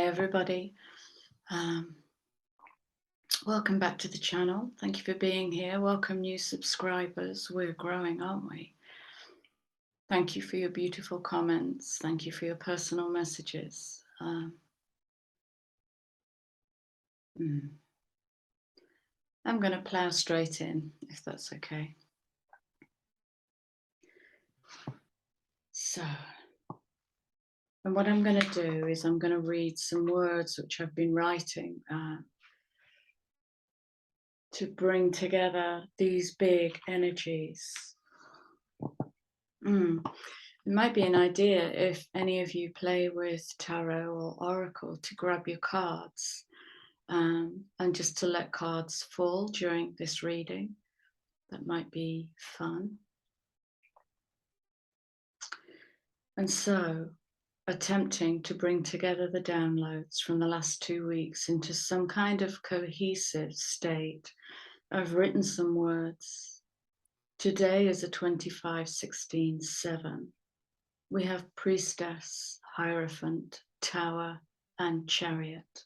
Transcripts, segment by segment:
Hi everybody. Um, Welcome back to the channel. Thank you for being here. Welcome new subscribers. We're growing, aren't we? Thank you for your beautiful comments. Thank you for your personal messages. I'm going to plow straight in, if that's okay. So, and what I'm going to do is I'm going to read some words which I've been writing to bring together these big energies. It might be an idea if any of you play with tarot or oracle to grab your cards and just to let cards fall during this reading. That might be fun. And so, attempting to bring together the downloads from the last 2 weeks into some kind of cohesive state, I've written some words. Today is a 25-16-7. We have priestess, hierophant, tower, and chariot.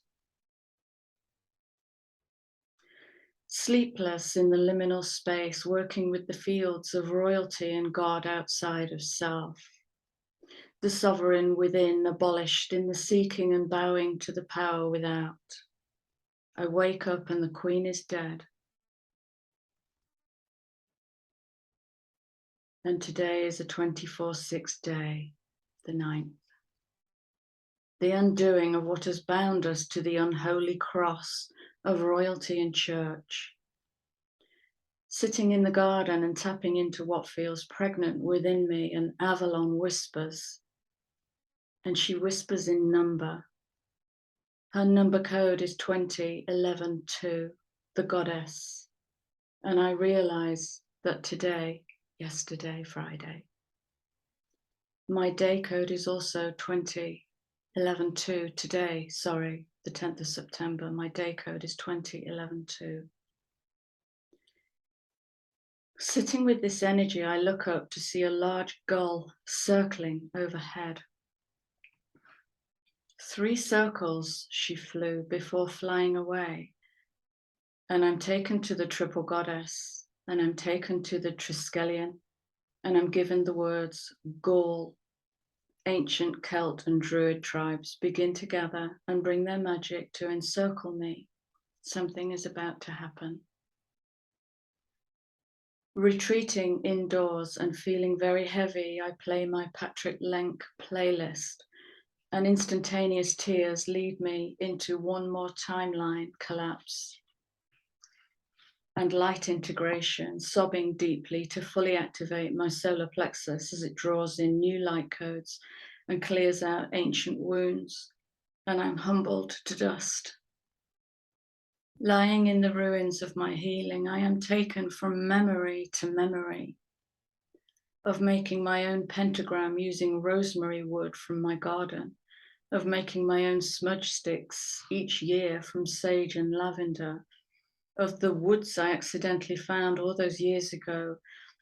Sleepless in the liminal space, working with the fields of royalty and God outside of self. The sovereign within abolished in the seeking and bowing to the power without. I wake up and the queen is dead. And today is a 24-6 day, the 9th. The undoing of what has bound us to the unholy cross of royalty and church. Sitting in the garden and tapping into what feels pregnant within me, and Avalon whispers. And she whispers in number. Her number code is 20-11-2, the goddess. And I realize that today, yesterday, Friday, my day code is also 20-11-2. Today, sorry, the 10th of September, my day code is 20-11-2. Sitting with this energy, I look up to see a large gull circling overhead. 3 circles she flew before flying away. And I'm taken to the triple goddess, and I'm taken to the Triskelion, and I'm given the words Gaul. Ancient Celt and Druid tribes begin to gather and bring their magic to encircle me. Something is about to happen. Retreating indoors and feeling very heavy, I play my Patrick Lenk playlist, and instantaneous tears lead me into one more timeline collapse. And light integration, sobbing deeply to fully activate my solar plexus as it draws in new light codes and clears out ancient wounds, and I'm humbled to dust. Lying in the ruins of my healing, I am taken from memory to memory of making my own pentagram using rosemary wood from my garden, of making my own smudge sticks each year from sage and lavender, of the woods I accidentally found all those years ago,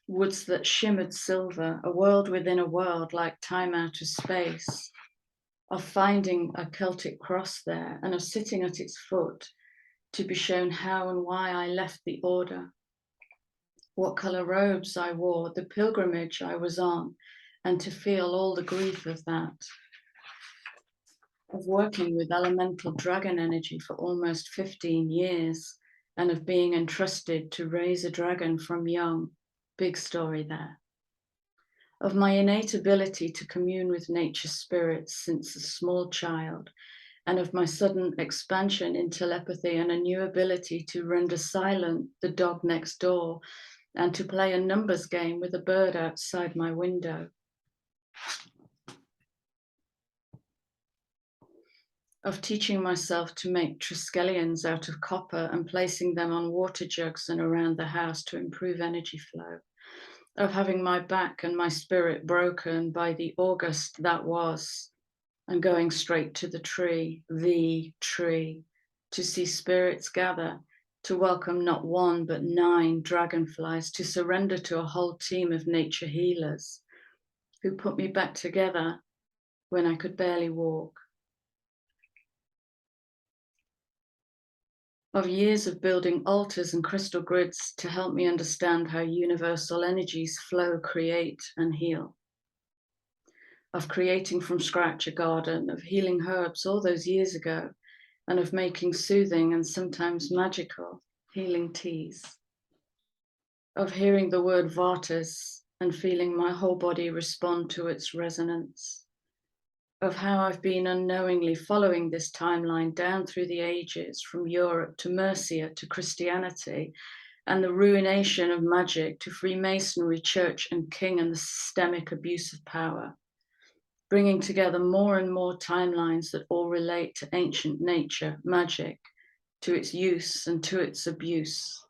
woods that shimmered silver, a world within a world like time out of space, of finding a Celtic cross there and of sitting at its foot to be shown how and why I left the order, what colour robes I wore, the pilgrimage I was on, and to feel all the grief of that, of working with elemental dragon energy for almost 15 years, and of being entrusted to raise a dragon from young. Big story there. Of my innate ability to commune with nature spirits since a small child, and of my sudden expansion in telepathy and a new ability to render silent the dog next door and to play a numbers game with a bird outside my window. Of teaching myself to make Triskelions out of copper and placing them on water jugs and around the house to improve energy flow. Of having my back and my spirit broken by the August that was, and going straight to the tree, to see spirits gather, to welcome not 1 but 9 dragonflies, to surrender to a whole team of nature healers who put me back together when I could barely walk. of years of building altars and crystal grids to help me understand how universal energies flow, create, and heal. Of creating from scratch a garden, of healing herbs all those years ago, and of making soothing and sometimes magical healing teas. Of hearing the word Vatas and feeling my whole body respond to its resonance. Of how I've been unknowingly following this timeline down through the ages, from Europe to Mercia to Christianity, and the ruination of magic to Freemasonry, church and king, and the systemic abuse of power, bringing together more and more timelines that all relate to ancient nature, magic, to its use and to its abuse.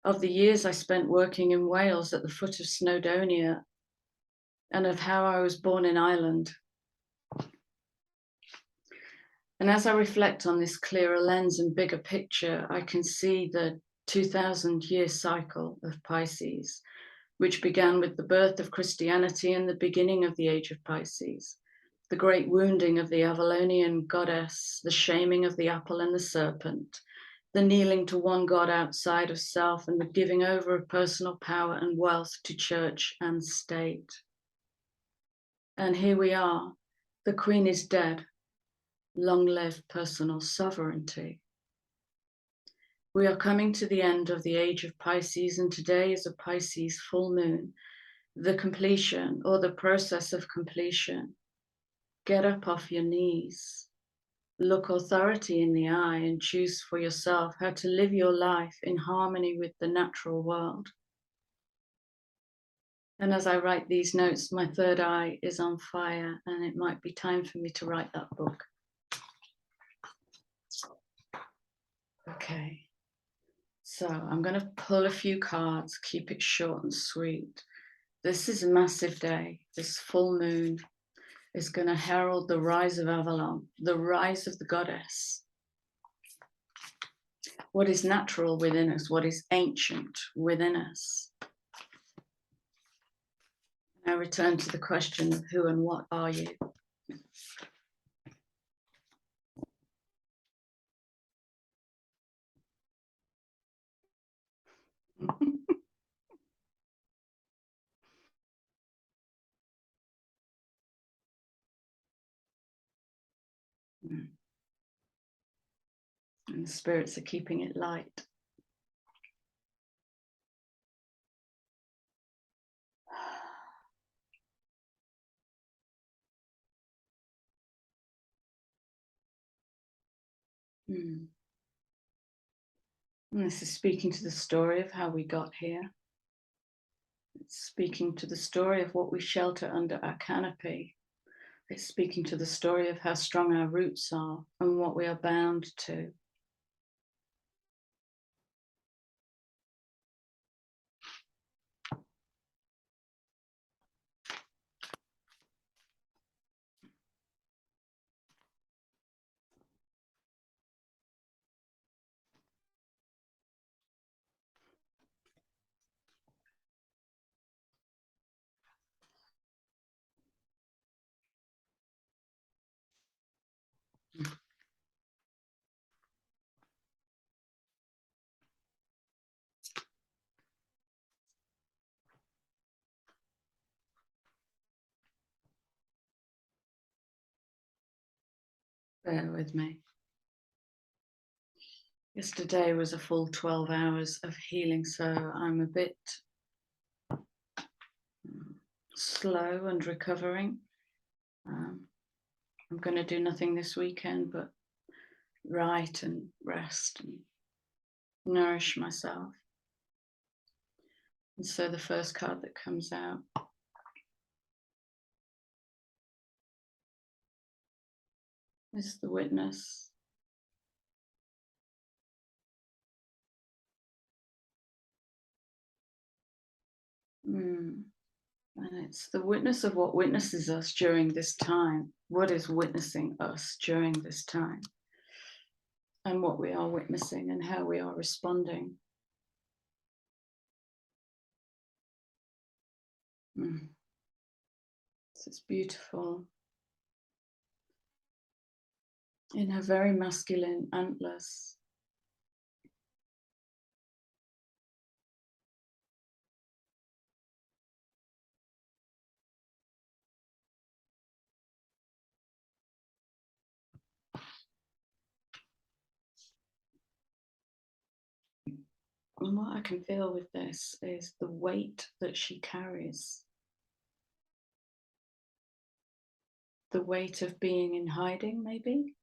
Of the years I spent working in Wales at the foot of Snowdonia, and of how I was born in Ireland. And as I reflect on this clearer lens and bigger picture, I can see the 2000-year cycle of Pisces, which began with the birth of Christianity and the beginning of the age of Pisces, the great wounding of the Avalonian goddess, the shaming of the apple and the serpent, the kneeling to one God outside of self, and the giving over of personal power and wealth to church and state. And here we are, the Queen is dead. Long live personal sovereignty. We are coming to the end of the age of Pisces, and today is a Pisces full moon, the completion or the process of completion. Get up off your knees, look authority in the eye, and choose for yourself how to live your life in harmony with the natural world. And as I write these notes, my third eye is on fire, and it might be time for me to write that book. Okay, so I'm going to pull a few cards, keep it short and sweet. This is a massive day. This full moon is going to herald the rise of Avalon, the rise of the goddess. What is natural within us, what is ancient within us. Now return to the question of who and what are you? And the spirits are keeping it light. And this is speaking to the story of how we got here. It's speaking to the story of what we shelter under our canopy. It's speaking to the story of how strong our roots are and what we are bound to. Bear with me. Yesterday was a full 12 hours of healing, so I'm a bit slow and recovering. I'm going to do nothing this weekend but write and rest and nourish myself. And so the first card that comes out is the Witness. And it's the witness of what witnesses us during this time. What is witnessing us during this time? And what we are witnessing and how we are responding. So it's beautiful. In her very masculine antlers, And what I can feel with this is the weight that she carries. The weight of being in hiding, maybe.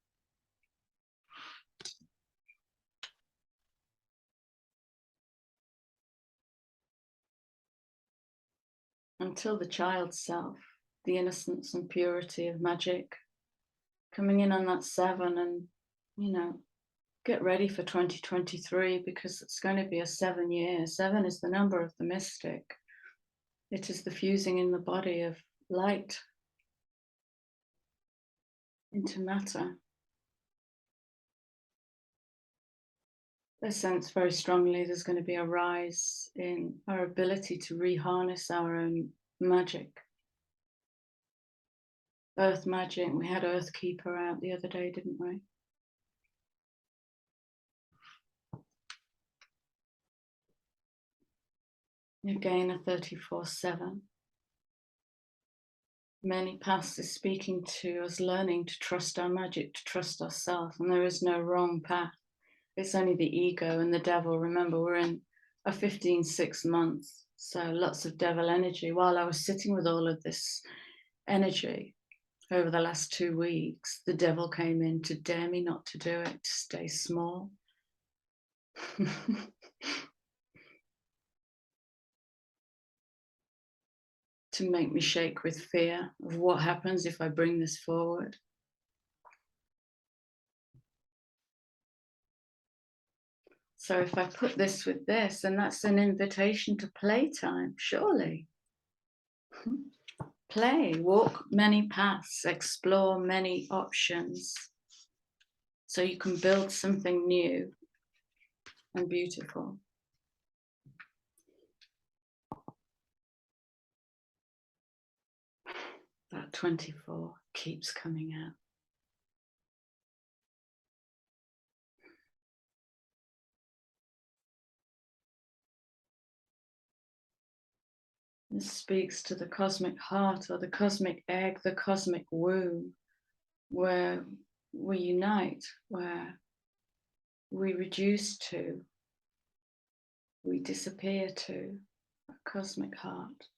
Until the child self, the innocence and purity of magic, coming in on that 7 and, you know, get ready for 2023 because it's going to be a 7 year. 7 is the number of the mystic. It is the fusing in the body of light into matter. I sense very strongly there's going to be a rise in our ability to reharness our own magic. Earth magic. We had Earth Keeper out the other day, didn't we? Again, a 34/7. Many paths is speaking to us learning to trust our magic, to trust ourselves, and there is no wrong path. It's only the ego and the devil. Remember, we're in a 15/6 month, so lots of devil energy. While I was sitting with all of this energy over the last 2 weeks, the devil came in to dare me not to do it, to stay small. To make me shake with fear of what happens if I bring this forward. So if I put this with this, and that's an invitation to playtime, surely. Play, walk many paths, explore many options, so you can build something new and beautiful. That 24 keeps coming out. This speaks to the cosmic heart or the cosmic egg, the cosmic womb, where we unite, where we reduce to, we disappear to a cosmic heart.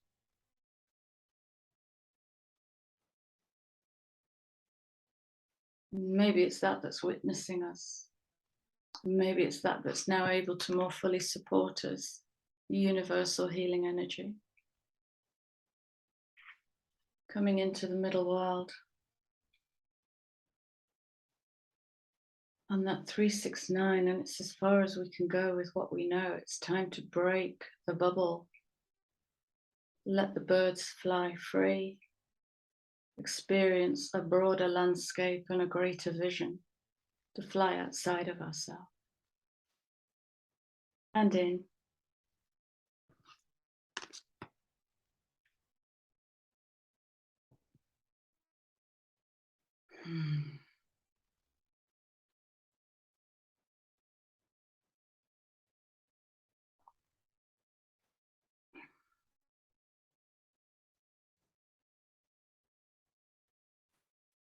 Maybe it's that that's witnessing us. Maybe it's that that's now able to more fully support us, universal healing energy. Coming into the middle world. On that 369, and it's as far as we can go with what we know. It's time to break the bubble. Let the birds fly free. Experience a broader landscape and a greater vision to fly outside of ourselves. And in.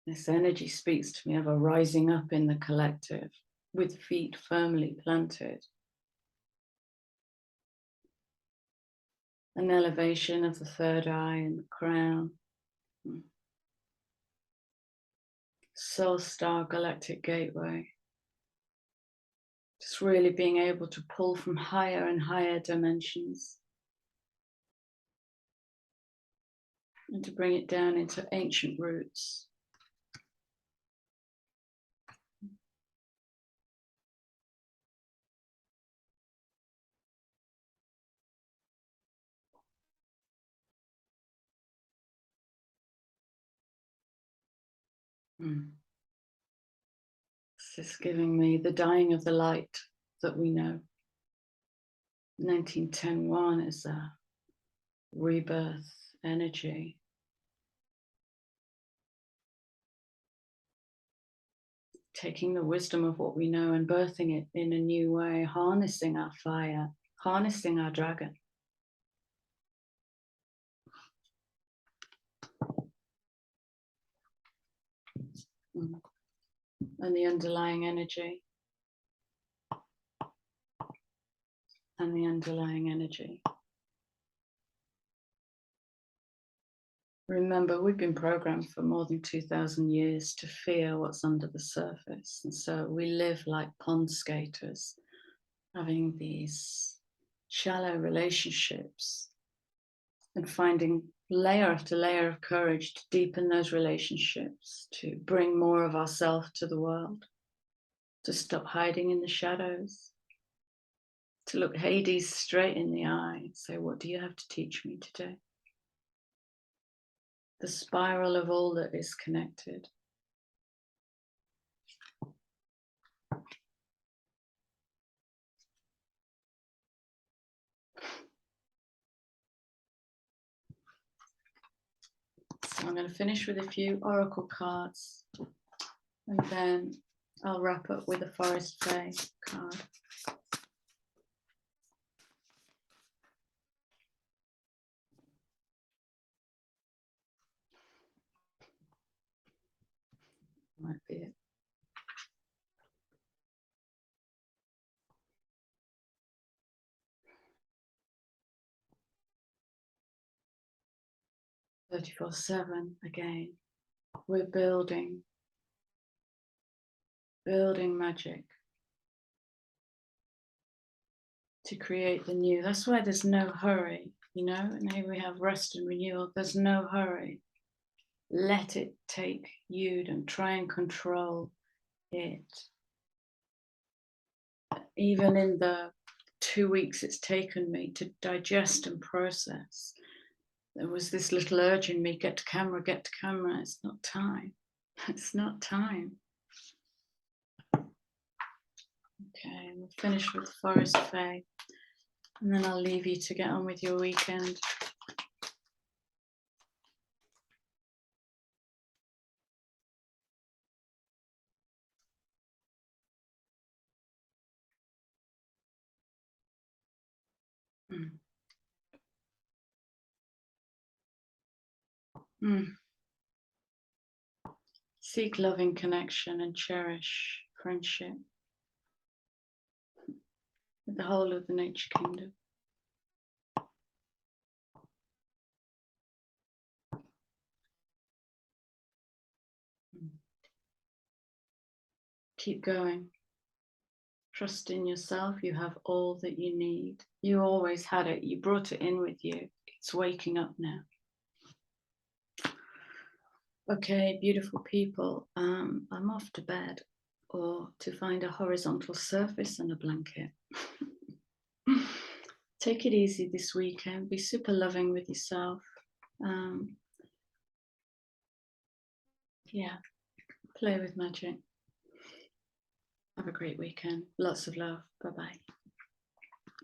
This energy speaks to me of a rising up in the collective with feet firmly planted. An elevation of the third eye and the crown. Soul Star Galactic Gateway. Just really being able to pull from higher and higher dimensions and to bring it down into ancient roots. This is giving me the dying of the light that we know. 1910-1 is a rebirth energy. Taking the wisdom of what we know and birthing it in a new way, harnessing our fire, harnessing our dragon. And the underlying energy. and the underlying energy. Remember, we've been programmed for more than 2,000 years to fear what's under the surface. And so we live like pond skaters, having these shallow relationships and finding layer after layer of courage to deepen those relationships, to bring more of ourselves to the world, to stop hiding in the shadows, to look Hades straight in the eye and say, what do you have to teach me today? The spiral of all that is connected. So I'm going to finish with a few oracle cards, and then I'll wrap up with a Forest Fae card. Might be it. "24/7 again. We're building magic to create the new. That's why there's no hurry, you know, and here we have rest and renewal. There's no hurry. Let it take you. Don't try and control it. Even in the 2 weeks it's taken me to digest and process, there was this little urge in me, get to camera. It's not time. It's not time. Okay, we'll finish with Forest Fae, and then I'll leave you to get on with your weekend. Seek loving connection and cherish friendship with the whole of the nature kingdom. Keep going. Trust in yourself. You have all that you need. You always had it. You brought it in with you. It's waking up now. Okay, beautiful people. I'm off to bed, or to find a horizontal surface and a blanket. Take it easy this weekend. Be super loving with yourself. Yeah, play with magic. Have a great weekend. Lots of love. Bye-bye.